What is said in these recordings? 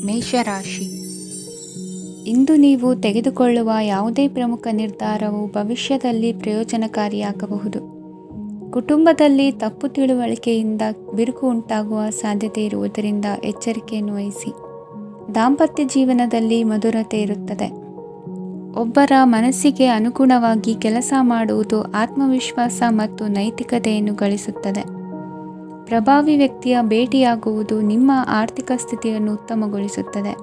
ಮೇಷರಾಶಿ. ಇಂದು ನೀವು ತೆಗೆದುಕೊಳ್ಳುವ ಯಾವುದೇ ಪ್ರಮುಖ ನಿರ್ಧಾರವು ಭವಿಷ್ಯದಲ್ಲಿ ಪ್ರಯೋಜನಕಾರಿಯಾಗಬಹುದು. ಕುಟುಂಬದಲ್ಲಿ ತಪ್ಪು ತಿಳುವಳಿಕೆಯಿಂದ ಬಿರುಕು ಉಂಟಾಗುವ ಸಾಧ್ಯತೆ ಇರುವುದರಿಂದ ಎಚ್ಚರಿಕೆಯನ್ನು ವಹಿಸಿ. ದಾಂಪತ್ಯ ಜೀವನದಲ್ಲಿ ಮಧುರತೆ ಇರುತ್ತದೆ. ಒಬ್ಬರ ಮನಸ್ಸಿಗೆ ಅನುಗುಣವಾಗಿ ಕೆಲಸ ಮಾಡುವುದು ಆತ್ಮವಿಶ್ವಾಸ ಮತ್ತು ನೈತಿಕತೆಯನ್ನು ಗಳಿಸುತ್ತದೆ. ಪ್ರಭಾವಿ ವ್ಯಕ್ತಿಯ ಭೇಟಿಯಾಗುವುದು ನಿಮ್ಮ ಆರ್ಥಿಕ ಸ್ಥಿತಿಯನ್ನು ಉತ್ತಮಗೊಳಿಸುತ್ತದೆ.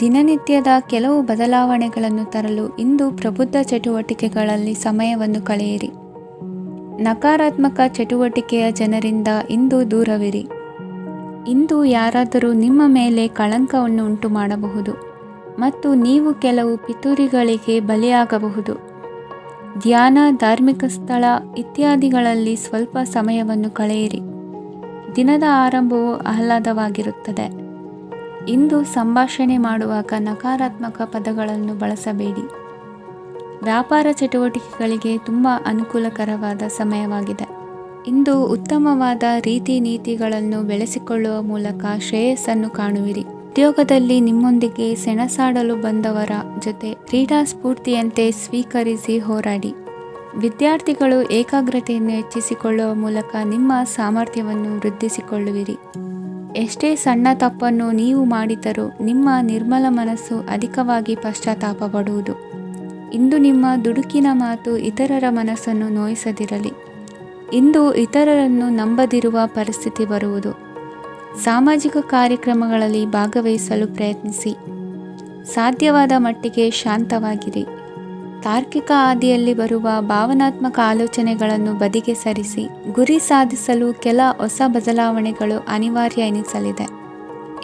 ದಿನನಿತ್ಯದ ಕೆಲವು ಬದಲಾವಣೆಗಳನ್ನು ತರಲು ಇಂದು ಪ್ರಬುದ್ಧ ಚಟುವಟಿಕೆಗಳಲ್ಲಿ ಸಮಯವನ್ನು ಕಳೆಯಿರಿ. ನಕಾರಾತ್ಮಕ ಚಟುವಟಿಕೆಯ ಜನರಿಂದ ಇಂದು ದೂರವಿರಿ. ಇಂದು ಯಾರಾದರೂ ನಿಮ್ಮ ಮೇಲೆ ಕಳಂಕವನ್ನು ಉಂಟು ಮಾಡಬಹುದು ಮತ್ತು ನೀವು ಕೆಲವು ಪಿತೂರಿಗಳಿಗೆ ಬಲಿಯಾಗಬಹುದು. ಧ್ಯಾನ, ಧಾರ್ಮಿಕ ಸ್ಥಳ ಇತ್ಯಾದಿಗಳಲ್ಲಿ ಸ್ವಲ್ಪ ಸಮಯವನ್ನು ಕಳೆಯಿರಿ. ದಿನದ ಆರಂಭವು ಆಹ್ಲಾದವಾಗಿರುತ್ತದೆ. ಇಂದು ಸಂಭಾಷಣೆ ಮಾಡುವಾಗ ನಕಾರಾತ್ಮಕ ಪದಗಳನ್ನು ಬಳಸಬೇಡಿ. ವ್ಯಾಪಾರ ಚಟುವಟಿಕೆಗಳಿಗೆ ತುಂಬ ಅನುಕೂಲಕರವಾದ ಸಮಯವಾಗಿದೆ. ಇಂದು ಉತ್ತಮವಾದ ರೀತಿ ನೀತಿಗಳನ್ನು ಬೆಳೆಸಿಕೊಳ್ಳುವ ಮೂಲಕ ಶ್ರೇಯಸ್ಸನ್ನು ಕಾಣುವಿರಿ. ಉದ್ಯೋಗದಲ್ಲಿ ನಿಮ್ಮೊಂದಿಗೆ ಸೆಣಸಾಡಲು ಬಂದವರ ಜೊತೆ ಕ್ರೀಡಾ ಸ್ಫೂರ್ತಿಯಂತೆ ಸ್ವೀಕರಿಸಿ ಹೋರಾಡಿ. ವಿದ್ಯಾರ್ಥಿಗಳು ಏಕಾಗ್ರತೆಯನ್ನು ಹೆಚ್ಚಿಸಿಕೊಳ್ಳುವ ಮೂಲಕ ನಿಮ್ಮ ಸಾಮರ್ಥ್ಯವನ್ನು ವೃದ್ಧಿಸಿಕೊಳ್ಳುವಿರಿ. ಎಷ್ಟೇ ಸಣ್ಣ ತಪ್ಪನ್ನು ನೀವು ಮಾಡಿದರೂ ನಿಮ್ಮ ನಿರ್ಮಲ ಮನಸ್ಸು ಅಧಿಕವಾಗಿ ಪಶ್ಚಾತ್ತಾಪ ಪಡುವುದು. ಇಂದು ನಿಮ್ಮ ದುಡುಕಿನ ಮಾತು ಇತರರ ಮನಸ್ಸನ್ನು ನೋಯಿಸದಿರಲಿ. ಇಂದು ಇತರರನ್ನು ನಂಬದಿರುವ ಪರಿಸ್ಥಿತಿ ಬರುವುದು. ಸಾಮಾಜಿಕ ಕಾರ್ಯಕ್ರಮಗಳಲ್ಲಿ ಭಾಗವಹಿಸಲು ಪ್ರಯತ್ನಿಸಿ. ಸಾಧ್ಯವಾದ ಮಟ್ಟಿಗೆ ಶಾಂತವಾಗಿರಿ. ತಾರ್ಕಿಕ ಹಾದಿಯಲ್ಲಿ ಬರುವ ಭಾವನಾತ್ಮಕ ಆಲೋಚನೆಗಳನ್ನು ಬದಿಗೆ ಸರಿಸಿ. ಗುರಿ ಸಾಧಿಸಲು ಕೆಲ ಹೊಸ ಬದಲಾವಣೆಗಳು ಅನಿವಾರ್ಯ ಎನಿಸಲಿದೆ.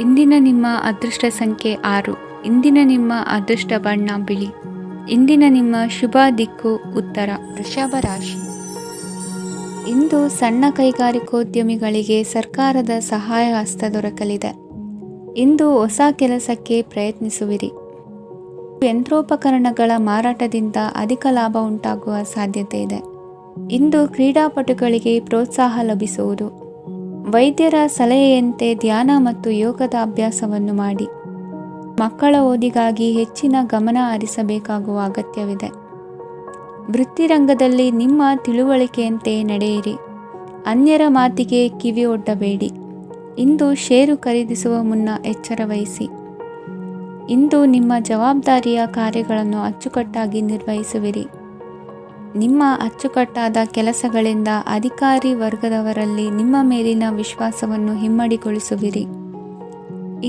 ಇಂದಿನ ನಿಮ್ಮ ಅದೃಷ್ಟ ಸಂಖ್ಯೆ 6. ಇಂದಿನ ನಿಮ್ಮ ಅದೃಷ್ಟ ಬಣ್ಣ ಬಿಳಿ. ಇಂದಿನ ನಿಮ್ಮ ಶುಭ ದಿಕ್ಕು ಉತ್ತರ. ವೃಷಭ ರಾಶಿ. ಇಂದು ಸಣ್ಣ ಕೈಗಾರಿಕೋದ್ಯಮಿಗಳಿಗೆ ಸರ್ಕಾರದ ಸಹಾಯ ಹಸ್ತ ದೊರಕಲಿದೆ. ಇಂದು ಹೊಸ ಕೆಲಸಕ್ಕೆ ಪ್ರಯತ್ನಿಸುವಿರಿ. ಯಂತ್ರೋಪಕರಣಗಳ ಮಾರಾಟದಿಂದ ಅಧಿಕ ಲಾಭ ಉಂಟಾಗುವ ಸಾಧ್ಯತೆ ಇದೆ. ಇಂದು ಕ್ರೀಡಾಪಟುಗಳಿಗೆ ಪ್ರೋತ್ಸಾಹ ಲಭಿಸುವುದು. ವೈದ್ಯರ ಸಲಹೆಯಂತೆ ಧ್ಯಾನ ಮತ್ತು ಯೋಗದ ಅಭ್ಯಾಸವನ್ನು ಮಾಡಿ. ಮಕ್ಕಳ ಓದಿಗಾಗಿ ಹೆಚ್ಚಿನ ಗಮನ ಹರಿಸಬೇಕಾಗುವ ಅಗತ್ಯವಿದೆ. ವೃತ್ತಿರಂಗದಲ್ಲಿ ನಿಮ್ಮ ತಿಳುವಳಿಕೆಯಂತೆ ನಡೆಯಿರಿ. ಅನ್ಯರ ಮಾತಿಗೆ ಕಿವಿ ಒಡ್ಡಬೇಡಿ. ಇಂದು ಷೇರು ಖರೀದಿಸುವ ಮುನ್ನ ಎಚ್ಚರ ವಹಿಸಿ. ಇಂದು ನಿಮ್ಮ ಜವಾಬ್ದಾರಿಯ ಕಾರ್ಯಗಳನ್ನು ಅಚ್ಚುಕಟ್ಟಾಗಿ ನಿರ್ವಹಿಸುವಿರಿ. ನಿಮ್ಮ ಅಚ್ಚುಕಟ್ಟಾದ ಕೆಲಸಗಳಿಂದ ಅಧಿಕಾರಿ ವರ್ಗದವರಲ್ಲಿ ನಿಮ್ಮ ಮೇಲಿನ ವಿಶ್ವಾಸವನ್ನು ಇಮ್ಮಡಿಗೊಳಿಸುವಿರಿ.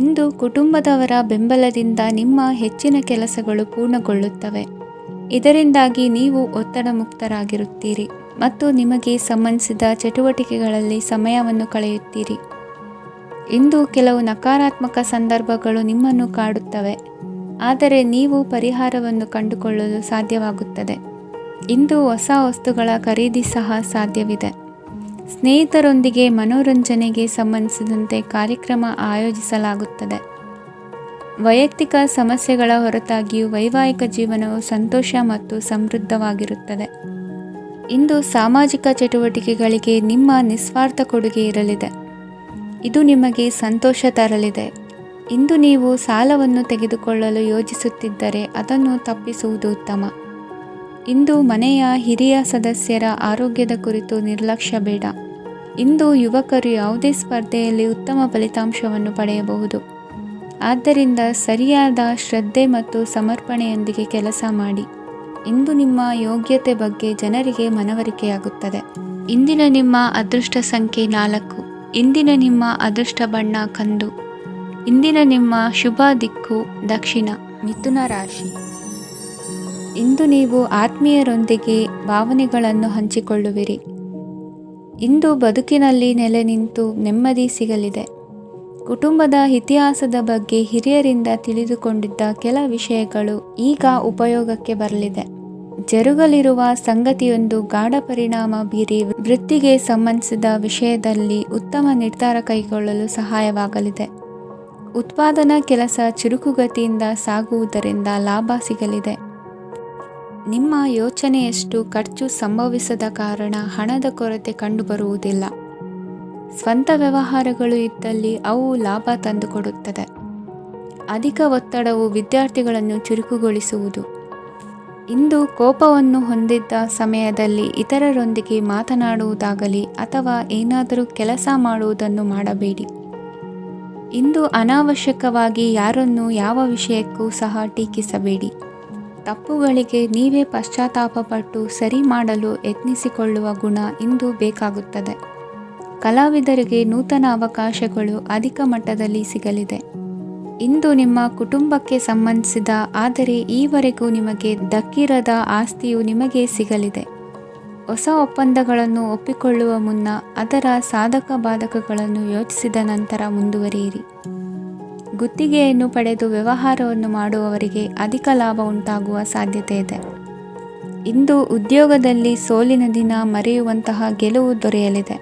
ಇಂದು ಕುಟುಂಬದವರ ಬೆಂಬಲದಿಂದ ನಿಮ್ಮ ಹೆಚ್ಚಿನ ಕೆಲಸಗಳು ಪೂರ್ಣಗೊಳ್ಳುತ್ತವೆ. ಇದರಿಂದಾಗಿ ನೀವು ಒತ್ತಡ ಮುಕ್ತರಾಗಿರುತ್ತೀರಿ ಮತ್ತು ನಿಮಗೆ ಸಂಬಂಧಿಸಿದ ಚಟುವಟಿಕೆಗಳಲ್ಲಿ ಸಮಯವನ್ನು ಕಳೆಯುತ್ತೀರಿ. ಇಂದು ಕೆಲವು ನಕಾರಾತ್ಮಕ ಸಂದರ್ಭಗಳು ನಿಮ್ಮನ್ನು ಕಾಡುತ್ತವೆ, ಆದರೆ ನೀವು ಪರಿಹಾರವನ್ನು ಕಂಡುಕೊಳ್ಳಲು ಸಾಧ್ಯವಾಗುತ್ತದೆ. ಇಂದು ಹೊಸ ವಸ್ತುಗಳ ಖರೀದಿ ಸಹ ಸಾಧ್ಯವಿದೆ. ಸ್ನೇಹಿತರೊಂದಿಗೆ ಮನೋರಂಜನೆಗೆ ಸಂಬಂಧಿಸಿದಂತೆ ಕಾರ್ಯಕ್ರಮ ಆಯೋಜಿಸಲಾಗುತ್ತದೆ. ವೈಯಕ್ತಿಕ ಸಮಸ್ಯೆಗಳ ಹೊರತಾಗಿಯೂ ವೈವಾಹಿಕ ಜೀವನವು ಸಂತೋಷ ಮತ್ತು ಸಮೃದ್ಧವಾಗಿರುತ್ತದೆ. ಇಂದು ಸಾಮಾಜಿಕ ಚಟುವಟಿಕೆಗಳಿಗೆ ನಿಮ್ಮ ನಿಸ್ವಾರ್ಥ ಕೊಡುಗೆ ಇರಲಿದೆ. ಇದು ನಿಮಗೆ ಸಂತೋಷ ತರಲಿದೆ. ಇಂದು ನೀವು ಸಾಲವನ್ನು ತೆಗೆದುಕೊಳ್ಳಲು ಯೋಜಿಸುತ್ತಿದ್ದರೆ ಅದನ್ನು ತಪ್ಪಿಸುವುದು ಉತ್ತಮ. ಇಂದು ಮನೆಯ ಹಿರಿಯ ಸದಸ್ಯರ ಆರೋಗ್ಯದ ಕುರಿತು ನಿರ್ಲಕ್ಷ್ಯ ಬೇಡ. ಇಂದು ಯುವಕರು ಯಾವುದೇ ಸ್ಪರ್ಧೆಯಲ್ಲಿ ಉತ್ತಮ ಫಲಿತಾಂಶವನ್ನು ಪಡೆಯಬಹುದು. ಆದ್ದರಿಂದ ಸರಿಯಾದ ಶ್ರದ್ಧೆ ಮತ್ತು ಸಮರ್ಪಣೆಯೊಂದಿಗೆ ಕೆಲಸ ಮಾಡಿ. ಇಂದು ನಿಮ್ಮ ಯೋಗ್ಯತೆ ಬಗ್ಗೆ ಜನರಿಗೆ ಮನವರಿಕೆಯಾಗುತ್ತದೆ. ಇಂದಿನ ನಿಮ್ಮ ಅದೃಷ್ಟ ಸಂಖ್ಯೆ 4. ಇಂದಿನ ನಿಮ್ಮ ಅದೃಷ್ಟ ಬಣ್ಣ ಕಂದು. ಇಂದಿನ ನಿಮ್ಮ ಶುಭ ದಿಕ್ಕು ದಕ್ಷಿಣ. ಮಿಥುನ ರಾಶಿ. ಇಂದು ನೀವು ಆತ್ಮೀಯರೊಂದಿಗೆ ಭಾವನೆಗಳನ್ನು ಹಂಚಿಕೊಳ್ಳುವಿರಿ. ಇಂದು ಬದುಕಿನಲ್ಲಿ ನೆಲೆ ನಿಂತು ನೆಮ್ಮದಿ ಸಿಗಲಿದೆ. ಕುಟುಂಬದ ಇತಿಹಾಸದ ಬಗ್ಗೆ ಹಿರಿಯರಿಂದ ತಿಳಿದುಕೊಂಡಿದ್ದ ಕೆಲ ವಿಷಯಗಳು ಈಗ ಉಪಯೋಗಕ್ಕೆ ಬರಲಿದೆ. ಜರುಗಲಿರುವ ಸಂಗತಿಯೊಂದು ಗಾಢ ಪರಿಣಾಮ ಬೀರಿ ವೃತ್ತಿಗೆ ಸಂಬಂಧಿಸಿದ ವಿಷಯದಲ್ಲಿ ಉತ್ತಮ ನಿರ್ಧಾರ ಕೈಗೊಳ್ಳಲು ಸಹಾಯವಾಗಲಿದೆ. ಉತ್ಪಾದನಾ ಕೆಲಸ ಚುರುಕುಗತಿಯಿಂದ ಸಾಗುವುದರಿಂದ ಲಾಭ ಸಿಗಲಿದೆ. ನಿಮ್ಮ ಯೋಚನೆಯಷ್ಟು ಖರ್ಚು ಸಂಭವಿಸದ ಕಾರಣ ಹಣದ ಕೊರತೆ ಕಂಡುಬರುವುದಿಲ್ಲ. ಸ್ವಂತ ವ್ಯವಹಾರಗಳು ಇದ್ದಲ್ಲಿ ಅವು ಲಾಭ ತಂದುಕೊಡುತ್ತದೆ. ಅಧಿಕ ಒತ್ತಡವು ವಿದ್ಯಾರ್ಥಿಗಳನ್ನು ಚುರುಕುಗೊಳಿಸುವುದು. ಇಂದು ಕೋಪವನ್ನು ಹೊಂದಿದ್ದ ಸಮಯದಲ್ಲಿ ಇತರರೊಂದಿಗೆ ಮಾತನಾಡುವುದಾಗಲಿ ಅಥವಾ ಏನಾದರೂ ಕೆಲಸ ಮಾಡುವುದನ್ನು ಮಾಡಬೇಡಿ. ಇಂದು ಅನಾವಶ್ಯಕವಾಗಿ ಯಾರನ್ನು ಯಾವ ವಿಷಯಕ್ಕೂ ಸಹ ಟೀಕಿಸಬೇಡಿ. ತಪ್ಪುಗಳಿಗೆ ನೀವೇ ಪಶ್ಚಾತ್ತಾಪಪಟ್ಟು ಸರಿ ಮಾಡಲು ಯತ್ನಿಸಿಕೊಳ್ಳುವ ಗುಣ ಇಂದು ಬೇಕಾಗುತ್ತದೆ. ಕಲಾವಿದರಿಗೆ ನೂತನ ಅವಕಾಶಗಳು ಅಧಿಕ ಮಟ್ಟದಲ್ಲಿ ಸಿಗಲಿದೆ. ಇಂದು ನಿಮ್ಮ ಕುಟುಂಬಕ್ಕೆ ಸಂಬಂಧಿಸಿದ ಆದರೆ ಈವರೆಗೂ ನಿಮಗೆ ದಕ್ಕಿರದ ಆಸ್ತಿಯು ನಿಮಗೆ ಸಿಗಲಿದೆ. ಹೊಸ ಒಪ್ಪಂದಗಳನ್ನು ಒಪ್ಪಿಕೊಳ್ಳುವ ಮುನ್ನ ಅದರ ಸಾಧಕ ಬಾಧಕಗಳನ್ನು ಯೋಚಿಸಿದ ನಂತರ ಮುಂದುವರಿಯಿರಿ. ಗುತ್ತಿಗೆಯನ್ನು ಪಡೆದು ವ್ಯವಹಾರವನ್ನು ಮಾಡುವವರಿಗೆ ಅಧಿಕ ಲಾಭ ಉಂಟಾಗುವ ಸಾಧ್ಯತೆ ಇದೆ. ಇಂದು ಉದ್ಯೋಗದಲ್ಲಿ ಸೋಲಿನ ದಿನ ಮರೆಯುವಂತಹ ಗೆಲುವು ದೊರೆಯಲಿದೆ.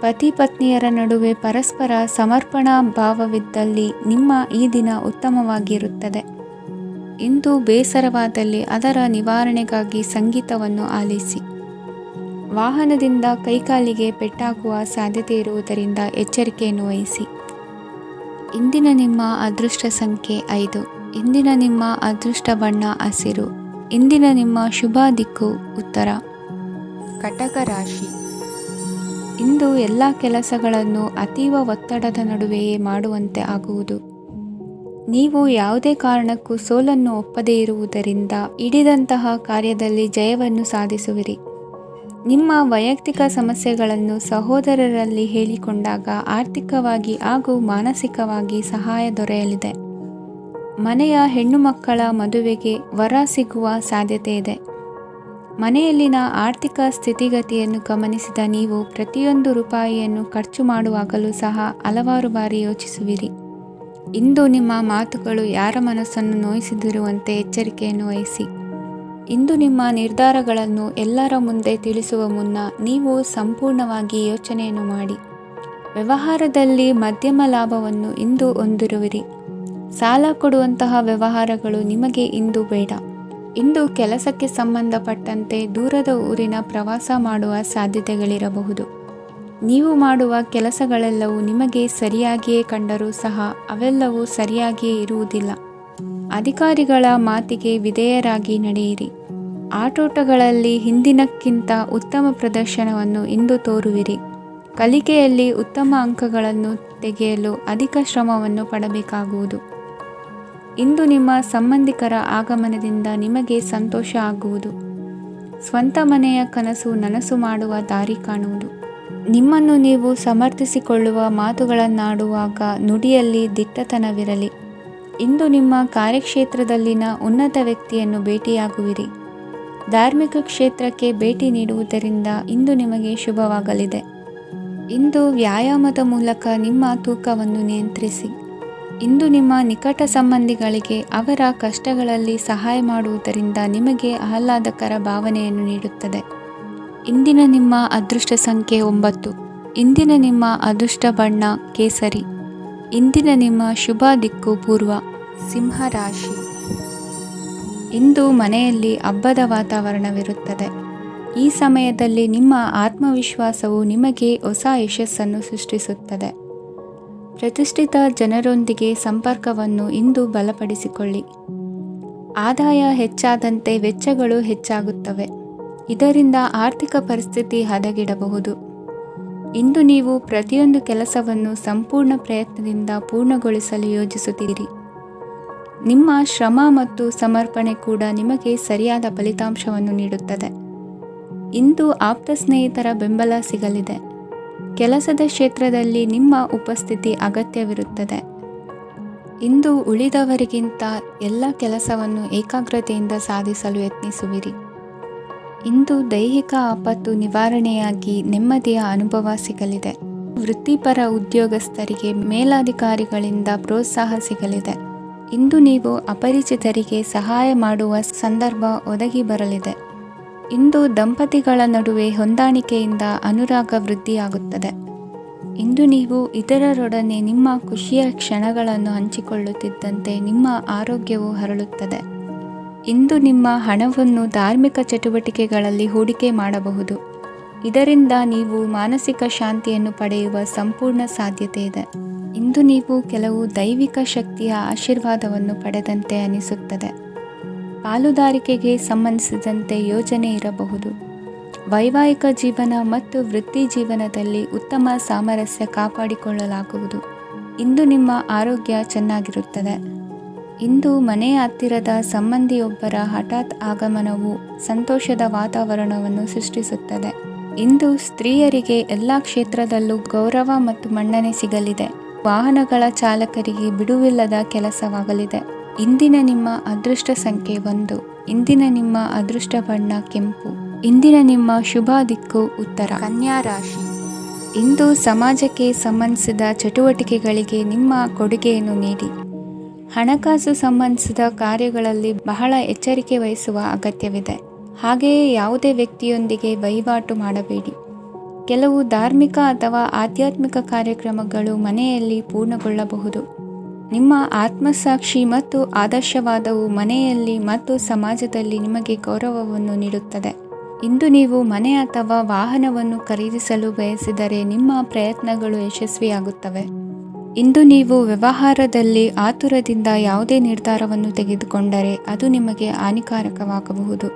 ಪತಿ ಪತ್ನಿಯರ ನಡುವೆ ಪರಸ್ಪರ ಸಮರ್ಪಣಾ ಭಾವವಿದ್ದಲ್ಲಿ ನಿಮ್ಮ ಈ ದಿನ ಉತ್ತಮವಾಗಿರುತ್ತದೆ. ಇಂದು ಬೇಸರವಾದಲ್ಲಿ ಅದರ ನಿವಾರಣೆಗಾಗಿ ಸಂಗೀತವನ್ನು ಆಲಿಸಿ. ವಾಹನದಿಂದ ಕೈಕಾಲಿಗೆ ಪೆಟ್ಟಾಗುವ ಸಾಧ್ಯತೆ ಇರುವುದರಿಂದ ಎಚ್ಚರಿಕೆಯನ್ನು ವಹಿಸಿ. ಇಂದಿನ ನಿಮ್ಮ ಅದೃಷ್ಟ ಸಂಖ್ಯೆ 5. ಇಂದಿನ ನಿಮ್ಮ ಅದೃಷ್ಟ ಬಣ್ಣ ಹಸಿರು. ಇಂದಿನ ನಿಮ್ಮ ಶುಭ ದಿಕ್ಕು ಉತ್ತರ. ಕಟಕ ರಾಶಿ. ಇಂದು ಎಲ್ಲ ಕೆಲಸಗಳನ್ನು ಅತೀವ ಒತ್ತಡದ ನಡುವೆಯೇ ಮಾಡುವಂತೆ ಆಗುವುದು. ನೀವು ಯಾವುದೇ ಕಾರಣಕ್ಕೂ ಸೋಲನ್ನು ಒಪ್ಪದೇ ಇರುವುದರಿಂದ ಹಿಡಿದಂತಹ ಕಾರ್ಯದಲ್ಲಿ ಜಯವನ್ನು ಸಾಧಿಸುವಿರಿ. ನಿಮ್ಮ ವೈಯಕ್ತಿಕ ಸಮಸ್ಯೆಗಳನ್ನು ಸಹೋದರರಲ್ಲಿ ಹೇಳಿಕೊಂಡಾಗ ಆರ್ಥಿಕವಾಗಿ ಹಾಗೂ ಮಾನಸಿಕವಾಗಿ ಸಹಾಯ ದೊರೆಯಲಿದೆ. ಮನೆಯ ಹೆಣ್ಣು ಮಕ್ಕಳ ಮದುವೆಗೆ ವರ ಸಿಗುವ ಸಾಧ್ಯತೆ ಇದೆ. ಮನೆಯಲ್ಲಿನ ಆರ್ಥಿಕ ಸ್ಥಿತಿಗತಿಯನ್ನು ಗಮನಿಸಿದ ನೀವು ಪ್ರತಿಯೊಂದು ರೂಪಾಯಿಯನ್ನು ಖರ್ಚು ಮಾಡುವಾಗಲೂ ಸಹ ಹಲವಾರು ಬಾರಿ ಯೋಚಿಸುವಿರಿ. ಇಂದು ನಿಮ್ಮ ಮಾತುಗಳು ಯಾರ ಮನಸ್ಸನ್ನು ನೋಯಿಸದಿರುವಂತೆ ಎಚ್ಚರಿಕೆಯನ್ನು ವಹಿಸಿ. ಇಂದು ನಿಮ್ಮ ನಿರ್ಧಾರಗಳನ್ನು ಎಲ್ಲರ ಮುಂದೆ ತಿಳಿಸುವ ಮುನ್ನ ನೀವು ಸಂಪೂರ್ಣವಾಗಿ ಯೋಚನೆಯನ್ನು ಮಾಡಿ. ವ್ಯವಹಾರದಲ್ಲಿ ಮಧ್ಯಮ ಲಾಭವನ್ನು ಇಂದು ಹೊಂದಿರುವಿರಿ. ಸಾಲ ಕೊಡುವಂತಹ ವ್ಯವಹಾರಗಳು ನಿಮಗೆ ಇಂದು ಬೇಡ. ಇಂದು ಕೆಲಸಕ್ಕೆ ಸಂಬಂಧಪಟ್ಟಂತೆ ದೂರದ ಊರಿನ ಪ್ರವಾಸ ಮಾಡುವ ಸಾಧ್ಯತೆಗಳಿರಬಹುದು. ನೀವು ಮಾಡುವ ಕೆಲಸಗಳೆಲ್ಲವೂ ನಿಮಗೆ ಸರಿಯಾಗಿಯೇ ಕಂಡರೂ ಸಹ ಅವೆಲ್ಲವೂ ಸರಿಯಾಗಿಯೇ ಇರುವುದಿಲ್ಲ. ಅಧಿಕಾರಿಗಳ ಮಾತಿಗೆ ವಿಧೇಯರಾಗಿ ನಡೆಯಿರಿ. ಆಟೋಟಗಳಲ್ಲಿ ಹಿಂದಿನಕ್ಕಿಂತ ಉತ್ತಮ ಪ್ರದರ್ಶನವನ್ನು ಇಂದು ತೋರುವಿರಿ. ಕಲಿಕೆಯಲ್ಲಿ ಉತ್ತಮ ಅಂಕಗಳನ್ನು ತೆಗೆಯಲು ಅಧಿಕ ಶ್ರಮವನ್ನು ಪಡಬೇಕಾಗುವುದು. ಇಂದು ನಿಮ್ಮ ಸಂಬಂಧಿಕರ ಆಗಮನದಿಂದ ನಿಮಗೆ ಸಂತೋಷ ಆಗುವುದು. ಸ್ವಂತ ಮನೆಯ ಕನಸು ನನಸು ಮಾಡುವ ದಾರಿ ಕಾಣುವುದು. ನಿಮ್ಮನ್ನು ನೀವು ಸಮರ್ಥಿಸಿಕೊಳ್ಳುವ ಮಾತುಗಳನ್ನಾಡುವಾಗ ನುಡಿಯಲ್ಲಿ ದಿಟ್ಟತನವಿರಲಿ. ಇಂದು ನಿಮ್ಮ ಕಾರ್ಯಕ್ಷೇತ್ರದಲ್ಲಿನ ಉನ್ನತ ವ್ಯಕ್ತಿಯನ್ನು ಭೇಟಿಯಾಗುವಿರಿ. ಧಾರ್ಮಿಕ ಕ್ಷೇತ್ರಕ್ಕೆ ಭೇಟಿ ನೀಡುವುದರಿಂದ ಇಂದು ನಿಮಗೆ ಶುಭವಾಗಲಿದೆ. ಇಂದು ವ್ಯಾಯಾಮದ ಮೂಲಕ ನಿಮ್ಮ ತೂಕವನ್ನು ನಿಯಂತ್ರಿಸಿ. ಇಂದು ನಿಮ್ಮ ನಿಕಟ ಸಂಬಂಧಿಗಳಿಗೆ ಅವರ ಕಷ್ಟಗಳಲ್ಲಿ ಸಹಾಯ ಮಾಡುವುದರಿಂದ ನಿಮಗೆ ಆಹ್ಲಾದಕರ ಭಾವನೆಯನ್ನು ನೀಡುತ್ತದೆ. ಇಂದಿನ ನಿಮ್ಮ ಅದೃಷ್ಟ ಸಂಖ್ಯೆ 9. ಇಂದಿನ ನಿಮ್ಮ ಅದೃಷ್ಟ ಬಣ್ಣ ಕೇಸರಿ. ಇಂದಿನ ನಿಮ್ಮ ಶುಭ ದಿಕ್ಕು ಪೂರ್ವ. ಸಿಂಹ ರಾಶಿ. ಇಂದು ಮನೆಯಲ್ಲಿ ಹಬ್ಬದ ವಾತಾವರಣವಿರುತ್ತದೆ. ಈ ಸಮಯದಲ್ಲಿ ನಿಮ್ಮ ಆತ್ಮವಿಶ್ವಾಸವು ನಿಮಗೆ ಹೊಸ ಯಶಸ್ಸನ್ನು ಸೃಷ್ಟಿಸುತ್ತದೆ. ಪ್ರತಿಷ್ಠಿತ ಜನರೊಂದಿಗೆ ಸಂಪರ್ಕವನ್ನು ಇಂದು ಬಲಪಡಿಸಿಕೊಳ್ಳಿ. ಆದಾಯ ಹೆಚ್ಚಾದಂತೆ ವೆಚ್ಚಗಳು ಹೆಚ್ಚಾಗುತ್ತವೆ. ಇದರಿಂದ ಆರ್ಥಿಕ ಪರಿಸ್ಥಿತಿ ಹದಗೆಡಬಹುದು. ಇಂದು ನೀವು ಪ್ರತಿಯೊಂದು ಕೆಲಸವನ್ನು ಸಂಪೂರ್ಣ ಪ್ರಯತ್ನದಿಂದ ಪೂರ್ಣಗೊಳಿಸಲು ಯೋಜಿಸುತ್ತೀರಿ. ನಿಮ್ಮ ಶ್ರಮ ಮತ್ತು ಸಮರ್ಪಣೆ ಕೂಡ ನಿಮಗೆ ಸರಿಯಾದ ಫಲಿತಾಂಶವನ್ನು ನೀಡುತ್ತದೆ. ಇಂದು ಆಪ್ತ ಸ್ನೇಹಿತರ ಬೆಂಬಲ ಸಿಗಲಿದೆ. ಕೆಲಸದ ಕ್ಷೇತ್ರದಲ್ಲಿ ನಿಮ್ಮ ಉಪಸ್ಥಿತಿ ಅಗತ್ಯವಿರುತ್ತದೆ. ಇಂದು ಉಳಿದವರಿಗಿಂತ ಎಲ್ಲ ಕೆಲಸವನ್ನು ಏಕಾಗ್ರತೆಯಿಂದ ಸಾಧಿಸಲು ಯತ್ನಿಸುವಿರಿ. ಇಂದು ದೈಹಿಕ ಆಪತ್ತು ನಿವಾರಣೆಯಾಗಿ ನೆಮ್ಮದಿಯ ಅನುಭವ ಸಿಗಲಿದೆ. ವೃತ್ತಿಪರ ಉದ್ಯೋಗಸ್ಥರಿಗೆ ಮೇಲಾಧಿಕಾರಿಗಳಿಂದ ಪ್ರೋತ್ಸಾಹ ಸಿಗಲಿದೆ. ಇಂದು ನೀವು ಅಪರಿಚಿತರಿಗೆ ಸಹಾಯ ಮಾಡುವ ಸಂದರ್ಭ ಒದಗಿ ಬರಲಿದೆ. ಇಂದು ದಂಪತಿಗಳ ನಡುವೆ ಹೊಂದಾಣಿಕೆಯಿಂದ ಅನುರಾಗ ವೃದ್ಧಿಯಾಗುತ್ತದೆ. ಇಂದು ನೀವು ಇತರರೊಡನೆ ನಿಮ್ಮ ಖುಷಿಯ ಕ್ಷಣಗಳನ್ನು ಹಂಚಿಕೊಳ್ಳುತ್ತಿದ್ದಂತೆ ನಿಮ್ಮ ಆರೋಗ್ಯವು ಹರಳುತ್ತದೆ. ಇಂದು ನಿಮ್ಮ ಹಣವನ್ನು ಧಾರ್ಮಿಕ ಚಟುವಟಿಕೆಗಳಲ್ಲಿ ಹೂಡಿಕೆ ಮಾಡಬಹುದು. ಇದರಿಂದ ನೀವು ಮಾನಸಿಕ ಶಾಂತಿಯನ್ನು ಪಡೆಯುವ ಸಂಪೂರ್ಣ ಸಾಧ್ಯತೆ ಇದೆ. ಇಂದು ನೀವು ಕೆಲವು ದೈವಿಕ ಶಕ್ತಿಯ ಆಶೀರ್ವಾದವನ್ನು ಪಡೆದಂತೆ ಅನಿಸುತ್ತದೆ. ಪಾಲುದಾರಿಕೆಗೆ ಸಂಬಂಧಿಸಿದಂತೆ ಯೋಜನೆ ಇರಬಹುದು. ವೈವಾಹಿಕ ಜೀವನ ಮತ್ತು ವೃತ್ತಿ ಜೀವನದಲ್ಲಿ ಉತ್ತಮ ಸಾಮರಸ್ಯ ಕಾಪಾಡಿಕೊಳ್ಳಲಾಗುವುದು. ಇಂದು ನಿಮ್ಮ ಆರೋಗ್ಯ ಚೆನ್ನಾಗಿರುತ್ತದೆ. ಇಂದು ಮನೆಯ ಹತ್ತಿರದ ಸಂಬಂಧಿಯೊಬ್ಬರ ಹಠಾತ್ ಆಗಮನವು ಸಂತೋಷದ ವಾತಾವರಣವನ್ನು ಸೃಷ್ಟಿಸುತ್ತದೆ. ಇಂದು ಸ್ತ್ರೀಯರಿಗೆ ಎಲ್ಲ ಕ್ಷೇತ್ರದಲ್ಲೂ ಗೌರವ ಮತ್ತು ಮನ್ನಣೆ ಸಿಗಲಿದೆ. ವಾಹನಗಳ ಚಾಲಕರಿಗೆ ಬಿಡುವಿಲ್ಲದ ಕೆಲಸವಾಗಲಿದೆ. ಇಂದಿನ ನಿಮ್ಮ ಅದೃಷ್ಟ ಸಂಖ್ಯೆ 1. ಇಂದಿನ ನಿಮ್ಮ ಅದೃಷ್ಟ ಬಣ್ಣ ಕೆಂಪು. ಇಂದಿನ ನಿಮ್ಮ ಶುಭ ದಿಕ್ಕು ಉತ್ತರ. ಕನ್ಯಾ ರಾಶಿ. ಇಂದು ಸಮಾಜಕ್ಕೆ ಸಂಬಂಧಿಸಿದ ಚಟುವಟಿಕೆಗಳಿಗೆ ನಿಮ್ಮ ಕೊಡುಗೆಯನ್ನು ನೀಡಿ. ಹಣಕಾಸು ಸಂಬಂಧಿಸಿದ ಕಾರ್ಯಗಳಲ್ಲಿ ಬಹಳ ಎಚ್ಚರಿಕೆ ವಹಿಸುವ ಅಗತ್ಯವಿದೆ. ಹಾಗೆಯೇ ಯಾವುದೇ ವ್ಯಕ್ತಿಯೊಂದಿಗೆ ವಹಿವಾಟು ಮಾಡಬೇಡಿ. ಕೆಲವು ಧಾರ್ಮಿಕ ಅಥವಾ ಆಧ್ಯಾತ್ಮಿಕ ಕಾರ್ಯಕ್ರಮಗಳು ಮನೆಯಲ್ಲಿ ಪೂರ್ಣಗೊಳ್ಳಬಹುದು. ನಿಮ್ಮ ಆತ್ಮಸಾಕ್ಷಿ ಮತ್ತು ಆದರ್ಶವಾದವು ಮನೆಯಲ್ಲಿ ಮತ್ತು ಸಮಾಜದಲ್ಲಿ ನಿಮಗೆ ಗೌರವವನ್ನು ನೀಡುತ್ತದೆ. ಇಂದು ನೀವು ಮನೆ ಅಥವಾ ವಾಹನವನ್ನು ಖರೀದಿಸಲು ಬಯಸಿದರೆ ನಿಮ್ಮ ಪ್ರಯತ್ನಗಳು ಯಶಸ್ವಿಯಾಗುತ್ತವೆ. ಇಂದು ನೀವು ವ್ಯವಹಾರದಲ್ಲಿ ಆತುರದಿಂದ ಯಾವುದೇ ನಿರ್ಧಾರವನ್ನು ತೆಗೆದುಕೊಂಡರೆ ಅದು ನಿಮಗೆ ಹಾನಿಕಾರಕವಾಗಬಹುದು.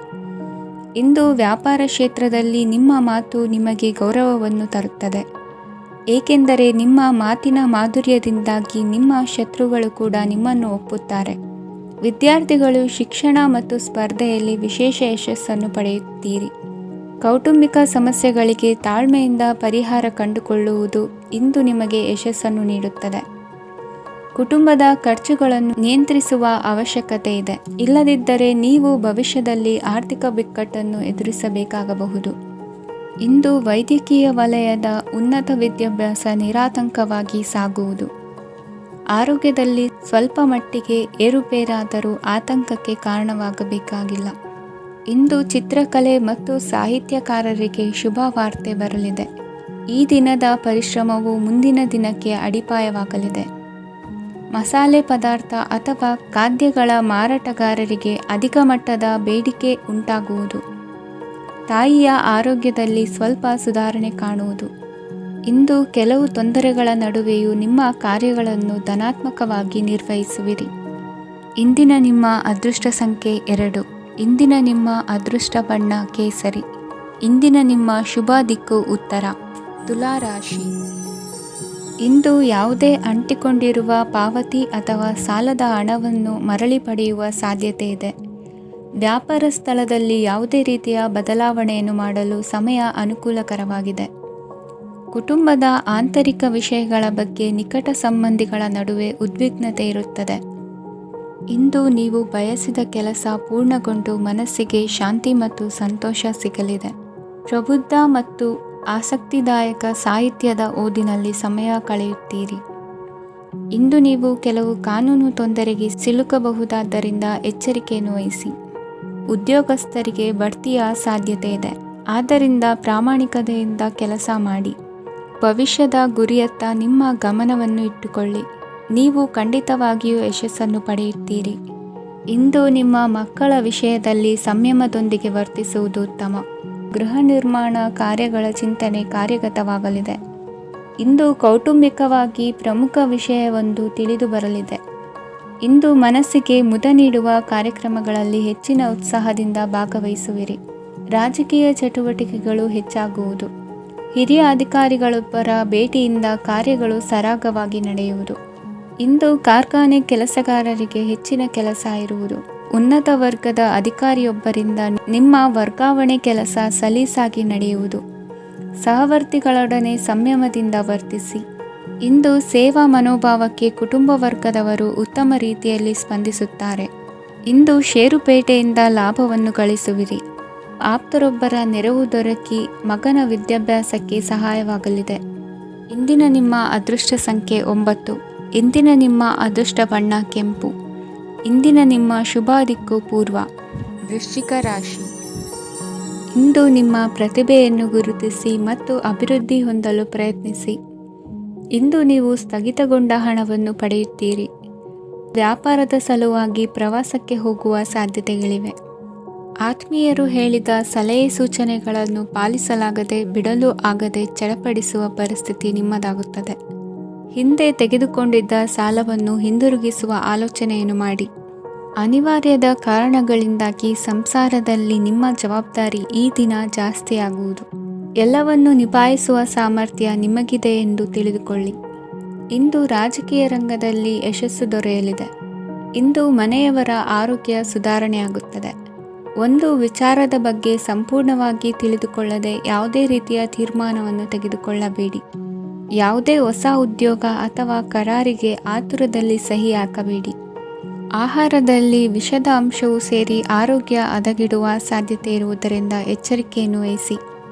ಇಂದು ವ್ಯಾಪಾರ ಕ್ಷೇತ್ರದಲ್ಲಿ ನಿಮ್ಮ ಮಾತು ನಿಮಗೆ ಗೌರವವನ್ನು ತರುತ್ತದೆ, ಏಕೆಂದರೆ ನಿಮ್ಮ ಮಾತಿನ ಮಾಧುರ್ಯದಿಂದಾಗಿ ನಿಮ್ಮ ಶತ್ರುಗಳು ಕೂಡ ನಿಮ್ಮನ್ನು ಒಪ್ಪುತ್ತಾರೆ. ವಿದ್ಯಾರ್ಥಿಗಳು ಶಿಕ್ಷಣ ಮತ್ತು ಸ್ಪರ್ಧೆಯಲ್ಲಿ ವಿಶೇಷ ಯಶಸ್ಸನ್ನು ಪಡೆಯುತ್ತೀರಿ. ಕೌಟುಂಬಿಕ ಸಮಸ್ಯೆಗಳಿಗೆ ತಾಳ್ಮೆಯಿಂದ ಪರಿಹಾರ ಕಂಡುಕೊಳ್ಳುವುದು ಇಂದು ನಿಮಗೆ ಯಶಸ್ಸನ್ನು ನೀಡುತ್ತದೆ. ಕುಟುಂಬದ ಖರ್ಚುಗಳನ್ನು ನಿಯಂತ್ರಿಸುವ ಅವಶ್ಯಕತೆ ಇದೆ. ಇಲ್ಲದಿದ್ದರೆ ನೀವು ಭವಿಷ್ಯದಲ್ಲಿ ಆರ್ಥಿಕ ಬಿಕ್ಕಟ್ಟನ್ನು ಎದುರಿಸಬೇಕಾಗಬಹುದು. ಇಂದು ವೈದ್ಯಕೀಯ ವಲಯದ ಉನ್ನತ ವಿದ್ಯಾಭ್ಯಾಸ ನಿರಾತಂಕವಾಗಿ ಸಾಗುವುದು. ಆರೋಗ್ಯದಲ್ಲಿ ಸ್ವಲ್ಪ ಮಟ್ಟಿಗೆ ಏರುಪೇರಾದರೂ ಆತಂಕಕ್ಕೆ ಕಾರಣವಾಗಬೇಕಾಗಿಲ್ಲ. ಇಂದು ಚಿತ್ರಕಲೆ ಮತ್ತು ಸಾಹಿತ್ಯಕಾರರಿಗೆ ಶುಭ ವಾರ್ತೆ ಬರಲಿದೆ. ಈ ದಿನದ ಪರಿಶ್ರಮವು ಮುಂದಿನ ದಿನಕ್ಕೆ ಅಡಿಪಾಯವಾಗಲಿದೆ. ಮಸಾಲೆ ಪದಾರ್ಥ ಅಥವಾ ಖಾದ್ಯಗಳ ಮಾರಾಟಗಾರರಿಗೆ ಅಧಿಕ ಮಟ್ಟದ ಬೇಡಿಕೆ ಉಂಟಾಗುವುದು. ತಾಯಿಯ ಆರೋಗ್ಯದಲ್ಲಿ ಸ್ವಲ್ಪ ಸುಧಾರಣೆ ಕಾಣುವುದು. ಇಂದು ಕೆಲವು ತೊಂದರೆಗಳ ನಡುವೆಯೂ ನಿಮ್ಮ ಕಾರ್ಯಗಳನ್ನು ಧನಾತ್ಮಕವಾಗಿ ನಿರ್ವಹಿಸುವಿರಿ. ಇಂದಿನ ನಿಮ್ಮ ಅದೃಷ್ಟ ಸಂಖ್ಯೆ 2. ಇಂದಿನ ನಿಮ್ಮ ಅದೃಷ್ಟ ಬಣ್ಣ ಕೇಸರಿ. ಇಂದಿನ ನಿಮ್ಮ ಶುಭ ದಿಕ್ಕು ಉತ್ತರ. ತುಲಾ ರಾಶಿ. ಇಂದು ಯಾವುದೇ ಅಂಟಿಕೊಂಡಿರುವ ಪಾವತಿ ಅಥವಾ ಸಾಲದ ಹಣವನ್ನು ಮರಳಿ ಪಡೆಯುವ ಸಾಧ್ಯತೆ ಇದೆ. ವ್ಯಾಪಾರ ಸ್ಥಳದಲ್ಲಿ ಯಾವುದೇ ರೀತಿಯ ಬದಲಾವಣೆಯನ್ನು ಮಾಡಲು ಸಮಯ ಅನುಕೂಲಕರವಾಗಿದೆ. ಕುಟುಂಬದ ಆಂತರಿಕ ವಿಷಯಗಳ ಬಗ್ಗೆ ನಿಕಟ ಸಂಬಂಧಿಗಳ ನಡುವೆ ಉದ್ವಿಗ್ನತೆ ಇರುತ್ತದೆ. ಇಂದು ನೀವು ಬಯಸಿದ ಕೆಲಸ ಪೂರ್ಣಗೊಂಡು ಮನಸ್ಸಿಗೆ ಶಾಂತಿ ಮತ್ತು ಸಂತೋಷ ಸಿಗಲಿದೆ. ಪ್ರಬುದ್ಧ ಮತ್ತು ಆಸಕ್ತಿದಾಯಕ ಸಾಹಿತ್ಯದ ಓದಿನಲ್ಲಿ ಸಮಯ ಕಳೆಯುತ್ತೀರಿ. ಇಂದು ನೀವು ಕೆಲವು ಕಾನೂನು ತೊಂದರೆಗೆ ಸಿಲುಕಬಹುದಾದ್ದರಿಂದ ಎಚ್ಚರಿಕೆಯನ್ನು ವಹಿಸಿ. ಉದ್ಯೋಗಸ್ಥರಿಗೆ ಬಡ್ತಿಯ ಸಾಧ್ಯತೆ ಇದೆ, ಆದ್ದರಿಂದ ಪ್ರಾಮಾಣಿಕತೆಯಿಂದ ಕೆಲಸ ಮಾಡಿ. ಭವಿಷ್ಯದ ಗುರಿಯತ್ತ ನಿಮ್ಮ ಗಮನವನ್ನು ಇಟ್ಟುಕೊಳ್ಳಿ. ನೀವು ಖಂಡಿತವಾಗಿಯೂ ಯಶಸ್ಸನ್ನು ಪಡೆಯುತ್ತೀರಿ. ಇಂದು ನಿಮ್ಮ ಮಕ್ಕಳ ವಿಷಯದಲ್ಲಿ ಸಂಯಮದೊಂದಿಗೆ ವರ್ತಿಸುವುದು ಉತ್ತಮ. ಗೃಹ ನಿರ್ಮಾಣ ಕಾರ್ಯಗಳ ಚಿಂತನೆ ಕಾರ್ಯಗತವಾಗಲಿದೆ. ಇಂದು ಕೌಟುಂಬಿಕವಾಗಿ ಪ್ರಮುಖ ವಿಷಯವೊಂದು ತಿಳಿದು ಬರಲಿದೆ. ಇಂದು ಮನಸ್ಸಿಗೆ ಮುದ ನೀಡುವ ಕಾರ್ಯಕ್ರಮಗಳಲ್ಲಿ ಹೆಚ್ಚಿನ ಉತ್ಸಾಹದಿಂದ ಭಾಗವಹಿಸುವಿರಿ. ರಾಜಕೀಯ ಚಟುವಟಿಕೆಗಳು ಹೆಚ್ಚಾಗುವುದು. ಹಿರಿಯ ಅಧಿಕಾರಿಗಳೊಬ್ಬರ ಭೇಟಿಯಿಂದ ಕಾರ್ಯಗಳು ಸರಾಗವಾಗಿ ನಡೆಯುವುದು. ಇಂದು ಕಾರ್ಖಾನೆ ಕೆಲಸಗಾರರಿಗೆ ಹೆಚ್ಚಿನ ಕೆಲಸ ಇರುವುದು. ಉನ್ನತ ವರ್ಗದ ಅಧಿಕಾರಿಯೊಬ್ಬರಿಂದ ನಿಮ್ಮ ವರ್ಗಾವಣೆ ಕೆಲಸ ಸಲೀಸಾಗಿ ನಡೆಯುವುದು. ಸಹವರ್ತಿಗಳೊಡನೆ ಸಂಯಮದಿಂದ ವರ್ತಿಸಿ. ಇಂದು ಸೇವಾ ಮನೋಭಾವಕ್ಕೆ ಕುಟುಂಬ ವರ್ಗದವರು ಉತ್ತಮ ರೀತಿಯಲ್ಲಿ ಸ್ಪಂದಿಸುತ್ತಾರೆ. ಇಂದು ಷೇರುಪೇಟೆಯಿಂದ ಲಾಭವನ್ನು ಗಳಿಸುವಿರಿ. ಆಪ್ತರೊಬ್ಬರ ನೆರವು ದೊರಕಿ ಮಗನ ವಿದ್ಯಾಭ್ಯಾಸಕ್ಕೆ ಸಹಾಯವಾಗಲಿದೆ. ಇಂದಿನ ನಿಮ್ಮ ಅದೃಷ್ಟ ಸಂಖ್ಯೆ 9. ಇಂದಿನ ನಿಮ್ಮ ಅದೃಷ್ಟ ಬಣ್ಣ ಕೆಂಪು. ಇಂದಿನ ನಿಮ್ಮ ಶುಭ ದಿಕ್ಕು ಪೂರ್ವ. ವೃಶ್ಚಿಕ ರಾಶಿ. ಇಂದು ನಿಮ್ಮ ಪ್ರತಿಭೆಯನ್ನು ಗುರುತಿಸಿ ಮತ್ತು ಅಭಿವೃದ್ಧಿ ಹೊಂದಲು ಪ್ರಯತ್ನಿಸಿ. ಇಂದು ನೀವು ಸ್ಥಗಿತಗೊಂಡ ಹಣವನ್ನು ಪಡೆಯುತ್ತೀರಿ. ವ್ಯಾಪಾರದ ಸಲುವಾಗಿ ಪ್ರವಾಸಕ್ಕೆ ಹೋಗುವ ಸಾಧ್ಯತೆಗಳಿವೆ. ಆತ್ಮೀಯರು ಹೇಳಿದ ಸಲಹೆ ಸೂಚನೆಗಳನ್ನು ಪಾಲಿಸಲಾಗದೆ ಬಿಡಲು ಆಗದೆ ಚಡಪಡಿಸುವ ಪರಿಸ್ಥಿತಿ ನಿಮ್ಮದಾಗುತ್ತದೆ. ಹಿಂದೆ ತೆಗೆದುಕೊಂಡಿದ್ದ ಸಾಲವನ್ನು ಹಿಂದಿರುಗಿಸುವ ಆಲೋಚನೆಯನ್ನು ಮಾಡಿ. ಅನಿವಾರ್ಯದ ಕಾರಣಗಳಿಂದಾಗಿ ಸಂಸಾರದಲ್ಲಿ ನಿಮ್ಮ ಜವಾಬ್ದಾರಿ ಈ ದಿನ ಜಾಸ್ತಿಯಾಗುವುದು. ಎಲ್ಲವನ್ನು ನಿಭಾಯಿಸುವ ಸಾಮರ್ಥ್ಯ ನಿಮಗಿದೆ ಎಂದು ತಿಳಿದುಕೊಳ್ಳಿ. ಇಂದು ರಾಜಕೀಯ ರಂಗದಲ್ಲಿ ಯಶಸ್ಸು ದೊರೆಯಲಿದೆ. ಇಂದು ಮನೆಯವರ ಆರೋಗ್ಯ ಸುಧಾರಣೆಯಾಗುತ್ತದೆ. ಒಂದು ವಿಚಾರದ ಬಗ್ಗೆ ಸಂಪೂರ್ಣವಾಗಿ ತಿಳಿದುಕೊಳ್ಳದೆ ಯಾವುದೇ ರೀತಿಯ ತೀರ್ಮಾನವನ್ನು ತೆಗೆದುಕೊಳ್ಳಬೇಡಿ. ಯಾವುದೇ ಹೊಸ ಉದ್ಯೋಗ ಅಥವಾ ಕರಾರಿಗೆ ಆತುರದಲ್ಲಿ ಸಹಿ ಹಾಕಬೇಡಿ. ಆಹಾರದಲ್ಲಿ ವಿಷದ ಅಂಶವು ಸೇರಿ ಆರೋಗ್ಯ ಹದಗೆಡುವ ಸಾಧ್ಯತೆ ಇರುವುದರಿಂದ ಎಚ್ಚರಿಕೆಯನ್ನು ವಹಿಸಿ.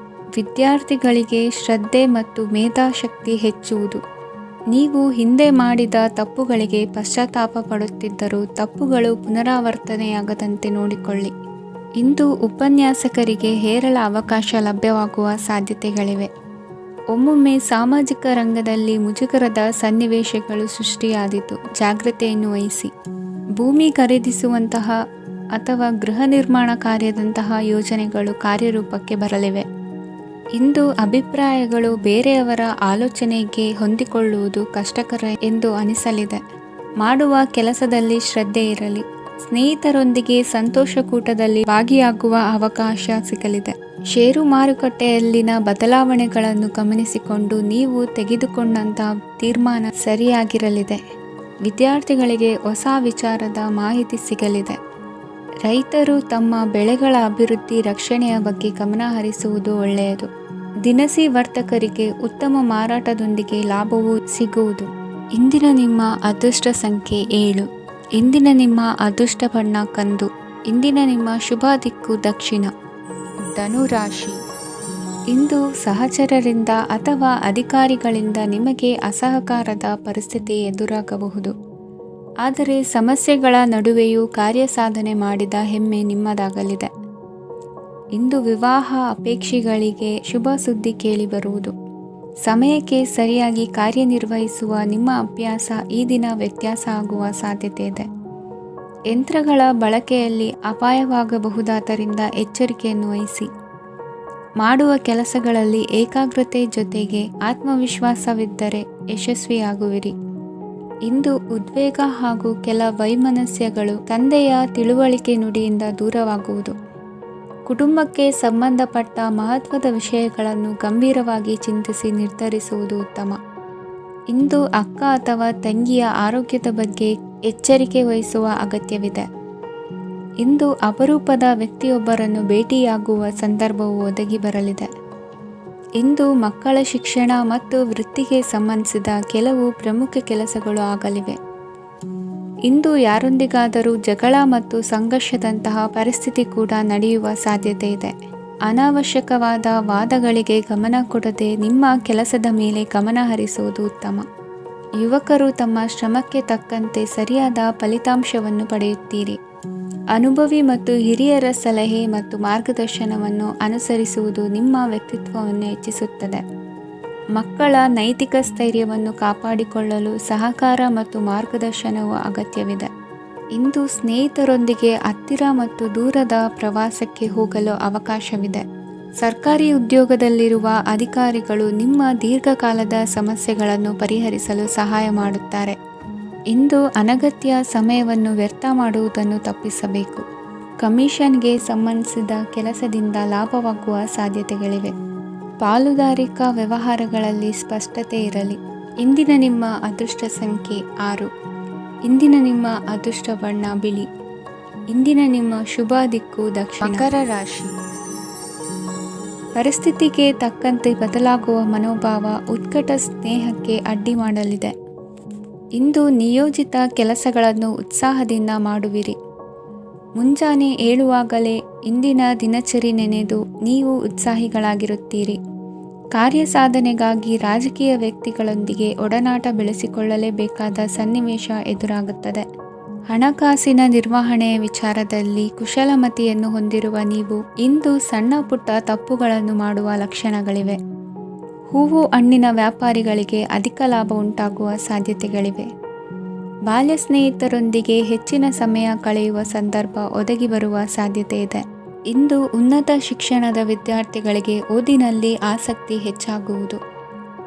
ವಿದ್ಯಾರ್ಥಿಗಳಿಗೆ ಶ್ರದ್ಧೆ ಮತ್ತು ಮೇಧಾಶಕ್ತಿ ಹೆಚ್ಚುವುದು. ನೀವು ಹಿಂದೆ ಮಾಡಿದ ತಪ್ಪುಗಳಿಗೆ ಪಶ್ಚಾತ್ತಾಪ ಪಡುತ್ತಿದ್ದರೂ ತಪ್ಪುಗಳು ಪುನರಾವರ್ತನೆಯಾಗದಂತೆ ನೋಡಿಕೊಳ್ಳಿ. ಇಂದು ಉಪನ್ಯಾಸಕರಿಗೆ ಹೇರಳ ಅವಕಾಶ ಲಭ್ಯವಾಗುವ ಸಾಧ್ಯತೆಗಳಿವೆ. ಒಮ್ಮೊಮ್ಮೆ ಸಾಮಾಜಿಕ ರಂಗದಲ್ಲಿ ಮುಜುಗರದ ಸನ್ನಿವೇಶಗಳು ಸೃಷ್ಟಿಯಾದೀತು. ಜಾಗ್ರತೆಯನ್ನು ವಹಿಸಿ. ಭೂಮಿ ಖರೀದಿಸುವಂತಹ ಅಥವಾ ಗೃಹ ನಿರ್ಮಾಣ ಕಾರ್ಯದಂತಹ ಯೋಜನೆಗಳು ಕಾರ್ಯರೂಪಕ್ಕೆ ಬರಲಿವೆ. ಇಂದು ಅಭಿಪ್ರಾಯಗಳು ಬೇರೆಯವರ ಆಲೋಚನೆಗೆ ಹೊಂದಿಕೊಳ್ಳುವುದು ಕಷ್ಟಕರ ಎಂದು ಅನಿಸಲಿದೆ. ಮಾಡುವ ಕೆಲಸದಲ್ಲಿ ಶ್ರದ್ಧೆ ಇರಲಿ. ಸ್ನೇಹಿತರೊಂದಿಗೆ ಸಂತೋಷಕೂಟದಲ್ಲಿ ಭಾಗಿಯಾಗುವ ಅವಕಾಶ ಸಿಗಲಿದೆ. ಷೇರು ಮಾರುಕಟ್ಟೆಯಲ್ಲಿನ ಬದಲಾವಣೆಗಳನ್ನು ಗಮನಿಸಿಕೊಂಡು ನೀವು ತೆಗೆದುಕೊಂಡಂತಹ ತೀರ್ಮಾನ ಸರಿಯಾಗಿರಲಿದೆ. ವಿದ್ಯಾರ್ಥಿಗಳಿಗೆ ಹೊಸ ವಿಚಾರದ ಮಾಹಿತಿ ಸಿಗಲಿದೆ. ರೈತರು ತಮ್ಮ ಬೆಳೆಗಳ ಅಭಿವೃದ್ಧಿ ರಕ್ಷಣೆಯ ಬಗ್ಗೆ ಗಮನ ಹರಿಸುವುದು ಒಳ್ಳೆಯದು. ದಿನಸಿ ವರ್ತಕರಿಗೆ ಉತ್ತಮ ಮಾರಾಟದೊಂದಿಗೆ ಲಾಭವೂ ಸಿಗುವುದು. ಇಂದಿನ ನಿಮ್ಮ ಅದೃಷ್ಟ ಸಂಖ್ಯೆ 7. ಇಂದಿನ ನಿಮ್ಮ ಅದೃಷ್ಟ ಬಣ್ಣ ಕಂದು. ಇಂದಿನ ನಿಮ್ಮ ಶುಭ ದಿಕ್ಕು ದಕ್ಷಿಣ. ಧನುರಾಶಿ. ಇಂದು ಸಹಚರರಿಂದ ಅಥವಾ ಅಧಿಕಾರಿಗಳಿಂದ ನಿಮಗೆ ಅಸಹಕಾರದ ಪರಿಸ್ಥಿತಿ ಎದುರಾಗಬಹುದು. ಆದರೆ ಸಮಸ್ಯೆಗಳ ನಡುವೆಯೂ ಕಾರ್ಯಸಾಧನೆ ಮಾಡಿದ ಹೆಮ್ಮೆ ನಿಮ್ಮದಾಗಲಿದೆ. ಇಂದು ವಿವಾಹ ಅಪೇಕ್ಷಿಗಳಿಗೆ ಶುಭ ಸುದ್ದಿ ಕೇಳಿಬರುವುದು. ಸಮಯಕ್ಕೆ ಸರಿಯಾಗಿ ಕಾರ್ಯನಿರ್ವಹಿಸುವ ನಿಮ್ಮ ಅಭ್ಯಾಸ ಈ ದಿನ ವ್ಯತ್ಯಾಸ ಆಗುವ ಸಾಧ್ಯತೆ ಇದೆ. ಯಂತ್ರಗಳ ಬಳಕೆಯಲ್ಲಿ ಅಪಾಯವಾಗಬಹುದಾದ್ದರಿಂದ ಎಚ್ಚರಿಕೆಯನ್ನು ವಹಿಸಿ. ಮಾಡುವ ಕೆಲಸಗಳಲ್ಲಿ ಏಕಾಗ್ರತೆ ಜೊತೆಗೆ ಆತ್ಮವಿಶ್ವಾಸವಿದ್ದರೆ ಯಶಸ್ವಿಯಾಗುವಿರಿ. ಇಂದು ಉದ್ವೇಗ ಹಾಗೂ ಕೆಲ ವೈಮನಸ್ಯಗಳು ತಂದೆಯ ತಿಳುವಳಿಕೆ ನುಡಿಯಿಂದ ದೂರವಾಗುವುದು. ಕುಟುಂಬಕ್ಕೆ ಸಂಬಂಧಪಟ್ಟ ಮಹತ್ವದ ವಿಷಯಗಳನ್ನು ಗಂಭೀರವಾಗಿ ಚಿಂತಿಸಿ ನಿರ್ಧರಿಸುವುದು ಉತ್ತಮ. ಇಂದು ಅಕ್ಕ ಅಥವಾ ತಂಗಿಯ ಆರೋಗ್ಯದ ಬಗ್ಗೆ ಎಚ್ಚರಿಕೆ ವಹಿಸುವ ಅಗತ್ಯವಿದೆ. ಇಂದು ಅಪರೂಪದ ವ್ಯಕ್ತಿಯೊಬ್ಬರನ್ನು ಭೇಟಿಯಾಗುವ ಸಂದರ್ಭವು ಒದಗಿ ಬರಲಿದೆ. ಇಂದು ಮಕ್ಕಳ ಶಿಕ್ಷಣ ಮತ್ತು ವೃತ್ತಿಗೆ ಸಂಬಂಧಿಸಿದ ಕೆಲವು ಪ್ರಮುಖ ಕೆಲಸಗಳು ಆಗಲಿವೆ. ಇಂದು ಯಾರೊಂದಿಗಾದರೂ ಜಗಳ ಮತ್ತು ಸಂಘರ್ಷದಂತಹ ಪರಿಸ್ಥಿತಿ ಕೂಡ ನಡೆಯುವ ಸಾಧ್ಯತೆ ಇದೆ. ಅನಾವಶ್ಯಕವಾದ ವಾದಗಳಿಗೆ ಗಮನ ಕೊಡದೆ ನಿಮ್ಮ ಕೆಲಸದ ಮೇಲೆ ಗಮನ ಹರಿಸುವುದು ಉತ್ತಮ. ಯುವಕರು ತಮ್ಮ ಶ್ರಮಕ್ಕೆ ತಕ್ಕಂತೆ ಸರಿಯಾದ ಫಲಿತಾಂಶವನ್ನು ಪಡೆಯುತ್ತೀರಿ. ಅನುಭವಿ ಮತ್ತು ಹಿರಿಯರ ಸಲಹೆ ಮತ್ತು ಮಾರ್ಗದರ್ಶನವನ್ನು ಅನುಸರಿಸುವುದು ನಿಮ್ಮ ವ್ಯಕ್ತಿತ್ವವನ್ನು ಹೆಚ್ಚಿಸುತ್ತದೆ. ಮಕ್ಕಳ ನೈತಿಕ ಸ್ಥೈರ್ಯವನ್ನು ಕಾಪಾಡಿಕೊಳ್ಳಲು ಸಹಕಾರ ಮತ್ತು ಮಾರ್ಗದರ್ಶನವು ಅಗತ್ಯವಿದೆ. ಇಂದು ಸ್ನೇಹಿತರೊಂದಿಗೆ ಹತ್ತಿರ ಮತ್ತು ದೂರದ ಪ್ರವಾಸಕ್ಕೆ ಹೋಗಲು ಅವಕಾಶವಿದೆ. ಸರ್ಕಾರಿ ಉದ್ಯೋಗದಲ್ಲಿರುವ ಅಧಿಕಾರಿಗಳು ನಿಮ್ಮ ದೀರ್ಘಕಾಲದ ಸಮಸ್ಯೆಗಳನ್ನು ಪರಿಹರಿಸಲು ಸಹಾಯ ಮಾಡುತ್ತಾರೆ. ಇಂದು ಅನಗತ್ಯ ಸಮಯವನ್ನು ವ್ಯರ್ಥ ಮಾಡುವುದನ್ನು ತಪ್ಪಿಸಬೇಕು. ಕಮಿಷನ್ಗೆ ಸಂಬಂಧಿಸಿದ ಕೆಲಸದಿಂದ ಲಾಭವಾಗುವ ಸಾಧ್ಯತೆಗಳಿವೆ. ಪಾಲುದಾರಿಕಾ ವ್ಯವಹಾರಗಳಲ್ಲಿ ಸ್ಪಷ್ಟತೆ ಇರಲಿ. ಇಂದಿನ ನಿಮ್ಮ ಅದೃಷ್ಟ ಸಂಖ್ಯೆ 6. ಇಂದಿನ ನಿಮ್ಮ ಅದೃಷ್ಟ ಬಣ್ಣ ಬಿಳಿ. ಇಂದಿನ ನಿಮ್ಮ ಶುಭ ದಿಕ್ಕು ದಕ್ಷಿಣ. ಮಕರ ರಾಶಿ. ಪರಿಸ್ಥಿತಿಗೆ ತಕ್ಕಂತೆ ಬದಲಾಗುವ ಮನೋಭಾವ ಉತ್ಕಟ ಸ್ನೇಹಕ್ಕೆ ಅಡ್ಡಿ ಮಾಡಲಿದೆ. ಇಂದು ನಿಯೋಜಿತ ಕೆಲಸಗಳನ್ನು ಉತ್ಸಾಹದಿಂದ ಮಾಡುವಿರಿ. ಮುಂಜಾನೆ ಏಳುವಾಗಲೇ ಇಂದಿನ ದಿನಚರಿ ನೆನೆದು ನೀವು ಉತ್ಸಾಹಿಗಳಾಗಿರುತ್ತೀರಿ. ಕಾರ್ಯಸಾಧನೆಗಾಗಿ ರಾಜಕೀಯ ವ್ಯಕ್ತಿಗಳೊಂದಿಗೆ ಒಡನಾಟ ಬೆಳೆಸಿಕೊಳ್ಳಲೇಬೇಕಾದ ಸನ್ನಿವೇಶ ಎದುರಾಗುತ್ತದೆ. ಹಣಕಾಸಿನ ನಿರ್ವಹಣೆಯ ವಿಚಾರದಲ್ಲಿ ಕುಶಲಮತಿಯನ್ನು ಹೊಂದಿರುವ ನೀವು ಇಂದು ಸಣ್ಣ ಪುಟ್ಟ ತಪ್ಪುಗಳನ್ನು ಮಾಡುವ ಲಕ್ಷಣಗಳಿವೆ. ಹೂವು ಹಣ್ಣಿನ ವ್ಯಾಪಾರಿಗಳಿಗೆ ಅಧಿಕ ಲಾಭ ಉಂಟಾಗುವ ಸಾಧ್ಯತೆಗಳಿವೆ. ಬಾಲ್ಯ ಸ್ನೇಹಿತರೊಂದಿಗೆ ಹೆಚ್ಚಿನ ಸಮಯ ಕಳೆಯುವ ಸಂದರ್ಭ ಒದಗಿ ಬರುವ ಸಾಧ್ಯತೆ ಇದೆ. ಇಂದು ಉನ್ನತ ಶಿಕ್ಷಣದ ವಿದ್ಯಾರ್ಥಿಗಳಿಗೆ ಓದಿನಲ್ಲಿ ಆಸಕ್ತಿ ಹೆಚ್ಚಾಗುವುದು.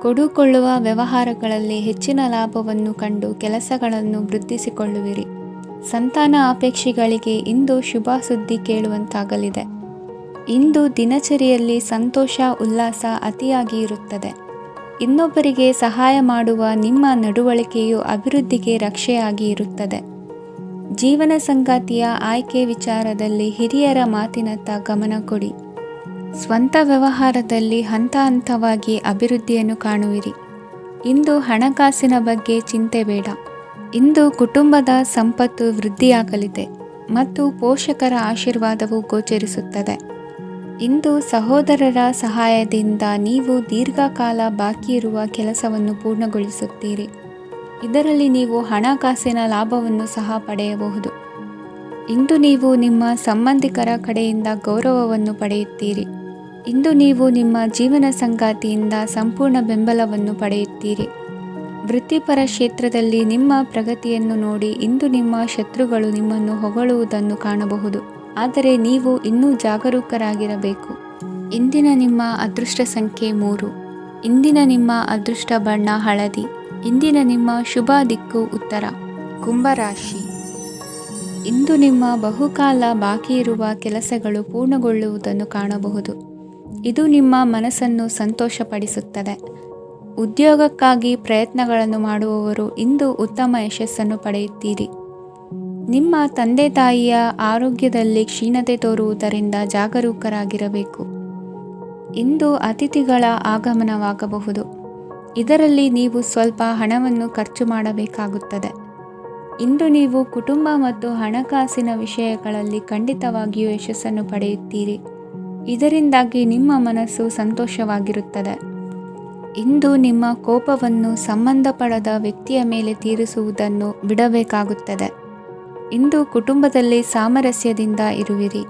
ಕೊಡುಕೊಳ್ಳುವ ವ್ಯವಹಾರಗಳಲ್ಲಿ ಹೆಚ್ಚಿನ ಲಾಭವನ್ನು ಕಂಡು ಕೆಲಸಗಳನ್ನು ವೃದ್ಧಿಸಿಕೊಳ್ಳುವಿರಿ. ಸಂತಾನ ಅಪೇಕ್ಷಿಗಳಿಗೆ ಇಂದು ಶುಭ ಸುದ್ದಿ ಕೇಳುವಂತಾಗಲಿದೆ. ಇಂದು ದಿನಚರಿಯಲ್ಲಿ ಸಂತೋಷ ಉಲ್ಲಾಸ ಅತಿಯಾಗಿ ಇರುತ್ತದೆ. ಇನ್ನೊಬ್ಬರಿಗೆ ಸಹಾಯ ಮಾಡುವ ನಿಮ್ಮ ನಡವಳಿಕೆಯು ಅಭಿವೃದ್ಧಿಗೆ ರಕ್ಷೆಯಾಗಿ ಇರುತ್ತದೆ. ಜೀವನ ಸಂಗಾತಿಯ ಆಯ್ಕೆ ವಿಚಾರದಲ್ಲಿ ಹಿರಿಯರ ಮಾತಿನತ್ತ ಗಮನ ಕೊಡಿ. ಸ್ವಂತ ವ್ಯವಹಾರದಲ್ಲಿ ಹಂತ ಹಂತವಾಗಿ ಅಭಿವೃದ್ಧಿಯನ್ನು ಕಾಣುವಿರಿ. ಇಂದು ಹಣಕಾಸಿನ ಬಗ್ಗೆ ಚಿಂತೆ ಬೇಡ. ಇಂದು ಕುಟುಂಬದ ಸಂಪತ್ತು ವೃದ್ಧಿಯಾಗಲಿದೆ ಮತ್ತು ಪೋಷಕರ ಆಶೀರ್ವಾದವು ಗೋಚರಿಸುತ್ತದೆ. ಇಂದು ಸಹೋದರರ ಸಹಾಯದಿಂದ ನೀವು ದೀರ್ಘಕಾಲ ಬಾಕಿ ಇರುವ ಕೆಲಸವನ್ನು ಪೂರ್ಣಗೊಳಿಸುತ್ತೀರಿ. ಇದರಲ್ಲಿ ನೀವು ಹಣಕಾಸಿನ ಲಾಭವನ್ನು ಸಹ ಪಡೆಯಬಹುದು. ಇಂದು ನೀವು ನಿಮ್ಮ ಸಂಬಂಧಿಕರ ಕಡೆಯಿಂದ ಗೌರವವನ್ನು ಪಡೆಯುತ್ತೀರಿ. ಇಂದು ನೀವು ನಿಮ್ಮ ಜೀವನ ಸಂಗಾತಿಯಿಂದ ಸಂಪೂರ್ಣ ಬೆಂಬಲವನ್ನು ಪಡೆಯುತ್ತೀರಿ. ವೃತ್ತಿಪರ ಕ್ಷೇತ್ರದಲ್ಲಿ ನಿಮ್ಮ ಪ್ರಗತಿಯನ್ನು ನೋಡಿ ಇಂದು ನಿಮ್ಮ ಶತ್ರುಗಳು ನಿಮ್ಮನ್ನು ಹೊಗಳುವುದನ್ನು ಕಾಣಬಹುದು. ಆದರೆ ನೀವು ಇನ್ನೂ ಜಾಗರೂಕರಾಗಿರಬೇಕು. ಇಂದಿನ ನಿಮ್ಮ ಅದೃಷ್ಟ ಸಂಖ್ಯೆ 3. ಇಂದಿನ ನಿಮ್ಮ ಅದೃಷ್ಟ ಬಣ್ಣ ಹಳದಿ. ಇಂದಿನ ನಿಮ್ಮ ಶುಭ ದಿಕ್ಕು ಉತ್ತರ. ಕುಂಭರಾಶಿ. ಇಂದು ನಿಮ್ಮ ಬಹುಕಾಲ ಬಾಕಿ ಇರುವ ಕೆಲಸಗಳು ಪೂರ್ಣಗೊಳ್ಳುವುದನ್ನು ಕಾಣಬಹುದು. ಇದು ನಿಮ್ಮ ಮನಸ್ಸನ್ನು ಸಂತೋಷಪಡಿಸುತ್ತದೆ. ಉದ್ಯೋಗಕ್ಕಾಗಿ ಪ್ರಯತ್ನಗಳನ್ನು ಮಾಡುವವರು ಇಂದು ಉತ್ತಮ ಯಶಸ್ಸನ್ನು ಪಡೆಯುತ್ತೀರಿ. ನಿಮ್ಮ ತಂದೆ ತಾಯಿಯ ಆರೋಗ್ಯದಲ್ಲಿ ಕ್ಷೀಣತೆ ತೋರುವುದರಿಂದ ಜಾಗರೂಕರಾಗಿರಬೇಕು. ಇಂದು ಅತಿಥಿಗಳ ಆಗಮನವಾಗಬಹುದು. ಇದರಲ್ಲಿ ನೀವು ಸ್ವಲ್ಪ ಹಣವನ್ನು ಖರ್ಚು ಮಾಡಬೇಕಾಗುತ್ತದೆ. ಇಂದು ನೀವು ಕುಟುಂಬ ಮತ್ತು ಹಣಕಾಸಿನ ವಿಷಯಗಳಲ್ಲಿ ಖಂಡಿತವಾಗಿಯೂ ಯಶಸ್ಸನ್ನು ಪಡೆಯುತ್ತೀರಿ. ಇದರಿಂದಾಗಿ ನಿಮ್ಮ ಮನಸ್ಸು ಸಂತೋಷವಾಗಿರುತ್ತದೆ. ಇಂದು ನಿಮ್ಮ ಕೋಪವನ್ನು ಸಂಬಂಧಪಡದ ವ್ಯಕ್ತಿಯ ಮೇಲೆ ತೀರಿಸುವುದನ್ನು ಬಿಡಬೇಕಾಗುತ್ತದೆ. ಇಂದು ಕುಟುಂಬದಲ್ಲಿ ಸಾಮರಸ್ಯದಿಂದ ಇರುವಿರಿ.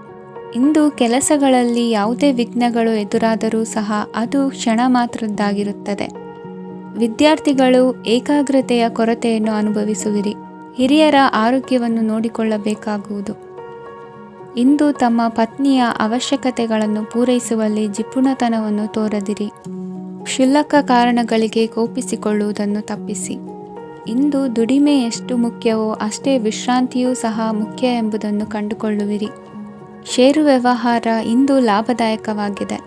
ಇಂದು ಕೆಲಸಗಳಲ್ಲಿ ಯಾವುದೇ ವಿಘ್ನಗಳು ಎದುರಾದರೂ ಸಹ ಅದು ಕ್ಷಣ ಮಾತ್ರದ್ದಾಗಿರುತ್ತದೆ. ವಿದ್ಯಾರ್ಥಿಗಳು ಏಕಾಗ್ರತೆಯ ಕೊರತೆಯನ್ನು ಅನುಭವಿಸುವಿರಿ. ಹಿರಿಯರ ಆರೋಗ್ಯವನ್ನು ನೋಡಿಕೊಳ್ಳಬೇಕಾಗುವುದು. ಇಂದು ತಮ್ಮ ಪತ್ನಿಯ ಅವಶ್ಯಕತೆಗಳನ್ನು ಪೂರೈಸುವಲ್ಲಿ ಜಿಪುಣತನವನ್ನು ತೋರದಿರಿ. ಕ್ಷುಲ್ಲಕ ಕಾರಣಗಳಿಗೆ ಕೋಪಿಸಿಕೊಳ್ಳುವುದನ್ನು ತಪ್ಪಿಸಿ. ಇಂದು ದುಡಿಮೆ ಎಷ್ಟು ಮುಖ್ಯವೋ ಅಷ್ಟೇ ವಿಶ್ರಾಂತಿಯೂ ಸಹ ಮುಖ್ಯ ಎಂಬುದನ್ನು ಕಂಡುಕೊಳ್ಳುವಿರಿ. ಷೇರು ವ್ಯವಹಾರ ಇಂದು ಲಾಭದಾಯಕವಾಗಿದೆ.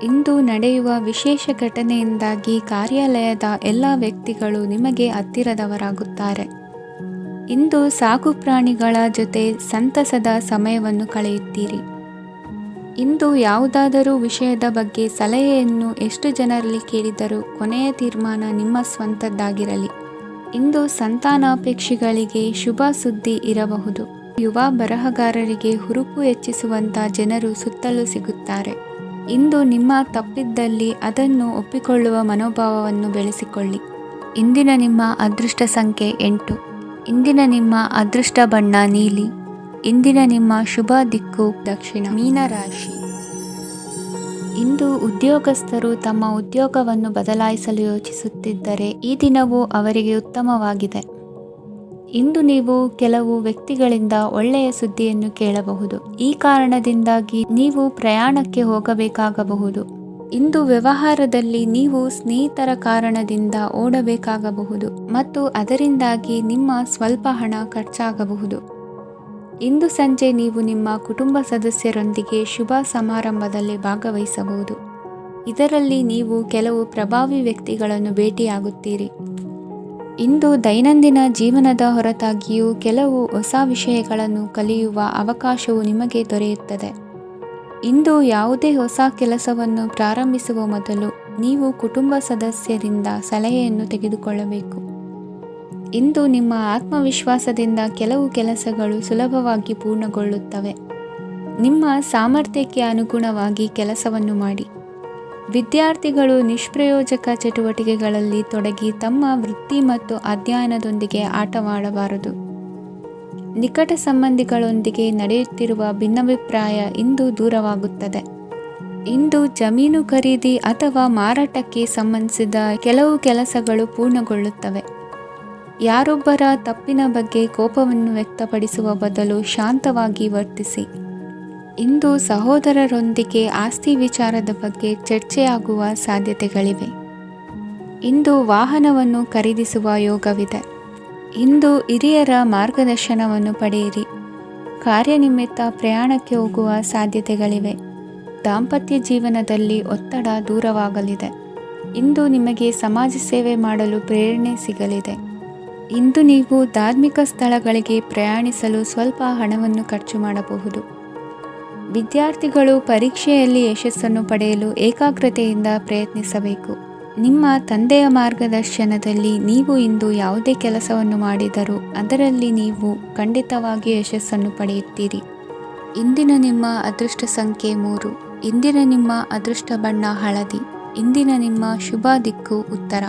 ಇಂದು ನಡೆಯುವ ವಿಶೇಷ ಘಟನೆಯಿಂದಾಗಿ ಕಾರ್ಯಾಲಯದ ಎಲ್ಲ ವ್ಯಕ್ತಿಗಳು ನಿಮಗೆ ಹತ್ತಿರದವರಾಗುತ್ತಾರೆ. ಇಂದು ಸಾಕು ಪ್ರಾಣಿಗಳ ಜೊತೆ ಸಂತಸದ ಸಮಯವನ್ನು ಕಳೆಯುತ್ತೀರಿ. ಇಂದು ಯಾವುದಾದರೂ ವಿಷಯದ ಬಗ್ಗೆ ಸಲಹೆಯನ್ನು ಎಷ್ಟು ಜನರಲ್ಲಿ ಕೇಳಿದರೂ ಕೊನೆಯ ತೀರ್ಮಾನ ನಿಮ್ಮ ಸ್ವಂತದ್ದಾಗಿರಲಿ. ಇಂದು ಸಂತಾನಾಪೇಕ್ಷಿಗಳಿಗೆ ಶುಭ ಸುದ್ದಿ ಇರಬಹುದು. ಯುವ ಬರಹಗಾರರಿಗೆ ಹುರುಪು ಹೆಚ್ಚಿಸುವಂಥ ಜನರು ಸುತ್ತಲೂ ಸಿಗುತ್ತಾರೆ. ಇಂದು ನಿಮ್ಮ ತಪ್ಪಿದ್ದಲ್ಲಿ ಅದನ್ನು ಒಪ್ಪಿಕೊಳ್ಳುವ ಮನೋಭಾವವನ್ನು ಬೆಳೆಸಿಕೊಳ್ಳಿ. ಇಂದಿನ ನಿಮ್ಮ ಅದೃಷ್ಟ ಸಂಖ್ಯೆ 8. ಇಂದಿನ ನಿಮ್ಮ ಅದೃಷ್ಟ ಬಣ್ಣ ನೀಲಿ. ಇಂದಿನ ನಿಮ್ಮ ಶುಭ ದಿಕ್ಕು ದಕ್ಷಿಣ. ಮೀನರಾಶಿ. ಇಂದು ಉದ್ಯೋಗಸ್ಥರು ತಮ್ಮ ಉದ್ಯೋಗವನ್ನು ಬದಲಾಯಿಸಲು ಯೋಚಿಸುತ್ತಿದ್ದರೆ ಈ ದಿನವೂ ಅವರಿಗೆ ಉತ್ತಮವಾಗಿದೆ. ಇಂದು ನೀವು ಕೆಲವು ವ್ಯಕ್ತಿಗಳಿಂದ ಒಳ್ಳೆಯ ಸುದ್ದಿಯನ್ನು ಕೇಳಬಹುದು. ಈ ಕಾರಣದಿಂದಾಗಿ ನೀವು ಪ್ರಯಾಣಕ್ಕೆ ಹೋಗಬೇಕಾಗಬಹುದು. ಇಂದು ವ್ಯವಹಾರದಲ್ಲಿ ನೀವು ಸ್ನೇಹಿತರ ಕಾರಣದಿಂದ ಓಡಬೇಕಾಗಬಹುದು ಮತ್ತು ಅದರಿಂದಾಗಿ ನಿಮ್ಮ ಸ್ವಲ್ಪ ಹಣ ಖರ್ಚಾಗಬಹುದು. ಇಂದು ಸಂಜೆ ನೀವು ನಿಮ್ಮ ಕುಟುಂಬ ಸದಸ್ಯರೊಂದಿಗೆ ಶುಭ ಸಮಾರಂಭದಲ್ಲಿ ಭಾಗವಹಿಸಬಹುದು. ಇದರಲ್ಲಿ ನೀವು ಕೆಲವು ಪ್ರಭಾವಿ ವ್ಯಕ್ತಿಗಳನ್ನು ಭೇಟಿಯಾಗುತ್ತೀರಿ. ಇಂದು ದೈನಂದಿನ ಜೀವನದ ಹೊರತಾಗಿಯೂ ಕೆಲವು ಹೊಸ ವಿಷಯಗಳನ್ನು ಕಲಿಯುವ ಅವಕಾಶವು ನಿಮಗೆ ದೊರೆಯುತ್ತದೆ. ಇಂದು ಯಾವುದೇ ಹೊಸ ಕೆಲಸವನ್ನು ಪ್ರಾರಂಭಿಸುವ ಮೊದಲು ನೀವು ಕುಟುಂಬ ಸದಸ್ಯರಿಂದ ಸಲಹೆಯನ್ನು ತೆಗೆದುಕೊಳ್ಳಬೇಕು. ಇಂದು ನಿಮ್ಮ ಆತ್ಮವಿಶ್ವಾಸದಿಂದ ಕೆಲವು ಕೆಲಸಗಳು ಸುಲಭವಾಗಿ ಪೂರ್ಣಗೊಳ್ಳುತ್ತವೆ. ನಿಮ್ಮ ಸಾಮರ್ಥ್ಯಕ್ಕೆ ಅನುಗುಣವಾಗಿ ಕೆಲಸವನ್ನು ಮಾಡಿ. ವಿದ್ಯಾರ್ಥಿಗಳು ನಿಷ್ಪ್ರಯೋಜಕ ಚಟುವಟಿಕೆಗಳಲ್ಲಿ ತೊಡಗಿ ತಮ್ಮ ವೃತ್ತಿ ಮತ್ತು ಅಧ್ಯಯನದೊಂದಿಗೆ ಆಟವಾಡಬಾರದು. ನಿಕಟ ಸಂಬಂಧಿಗಳೊಂದಿಗೆ ನಡೆಯುತ್ತಿರುವ ಭಿನ್ನಾಭಿಪ್ರಾಯ ಇಂದು ದೂರವಾಗುತ್ತದೆ. ಇಂದು ಜಮೀನು ಖರೀದಿ ಅಥವಾ ಮಾರಾಟಕ್ಕೆ ಸಂಬಂಧಿಸಿದ ಕೆಲವು ಕೆಲಸಗಳು ಪೂರ್ಣಗೊಳ್ಳುತ್ತವೆ. ಯಾರೊಬ್ಬರ ತಪ್ಪಿನ ಬಗ್ಗೆ ಕೋಪವನ್ನು ವ್ಯಕ್ತಪಡಿಸುವ ಬದಲು ಶಾಂತವಾಗಿ ವರ್ತಿಸಿ. ಇಂದು ಸಹೋದರರೊಂದಿಗೆ ಆಸ್ತಿ ವಿಚಾರದ ಬಗ್ಗೆ ಚರ್ಚೆಯಾಗುವ ಸಾಧ್ಯತೆಗಳಿವೆ. ಇಂದು ವಾಹನವನ್ನು ಖರೀದಿಸುವ ಯೋಗವಿದೆ. ಇಂದು ಹಿರಿಯರ ಮಾರ್ಗದರ್ಶನವನ್ನು ಪಡೆಯಿರಿ. ಕಾರ್ಯನಿಮಿತ್ತ ಪ್ರಯಾಣಕ್ಕೆ ಹೋಗುವ ಸಾಧ್ಯತೆಗಳಿವೆ. ದಾಂಪತ್ಯ ಜೀವನದಲ್ಲಿ ಒತ್ತಡ ದೂರವಾಗಲಿದೆ. ಇಂದು ನಿಮಗೆ ಸಮಾಜ ಸೇವೆ ಮಾಡಲು ಪ್ರೇರಣೆ ಸಿಗಲಿದೆ. ಇಂದು ನೀವು ಧಾರ್ಮಿಕ ಸ್ಥಳಗಳಿಗೆ ಪ್ರಯಾಣಿಸಲು ಸ್ವಲ್ಪ ಹಣವನ್ನು ಖರ್ಚು ಮಾಡಬಹುದು. ವಿದ್ಯಾರ್ಥಿಗಳು ಪರೀಕ್ಷೆಯಲ್ಲಿ ಯಶಸ್ಸನ್ನು ಪಡೆಯಲು ಏಕಾಗ್ರತೆಯಿಂದ ಪ್ರಯತ್ನಿಸಬೇಕು. ನಿಮ್ಮ ತಂದೆಯ ಮಾರ್ಗದರ್ಶನದಲ್ಲಿ ನೀವು ಇಂದು ಯಾವುದೇ ಕೆಲಸವನ್ನು ಮಾಡಿದರೂ ಅದರಲ್ಲಿ ನೀವು ಖಂಡಿತವಾಗಿ ಯಶಸ್ಸನ್ನು ಪಡೆಯುತ್ತೀರಿ. ಇಂದಿನ ನಿಮ್ಮ ಅದೃಷ್ಟ ಸಂಖ್ಯೆ 3. ಇಂದಿನ ನಿಮ್ಮ ಅದೃಷ್ಟ ಬಣ್ಣ ಹಳದಿ. ಇಂದಿನ ನಿಮ್ಮ ಶುಭ ದಿಕ್ಕು ಉತ್ತರ.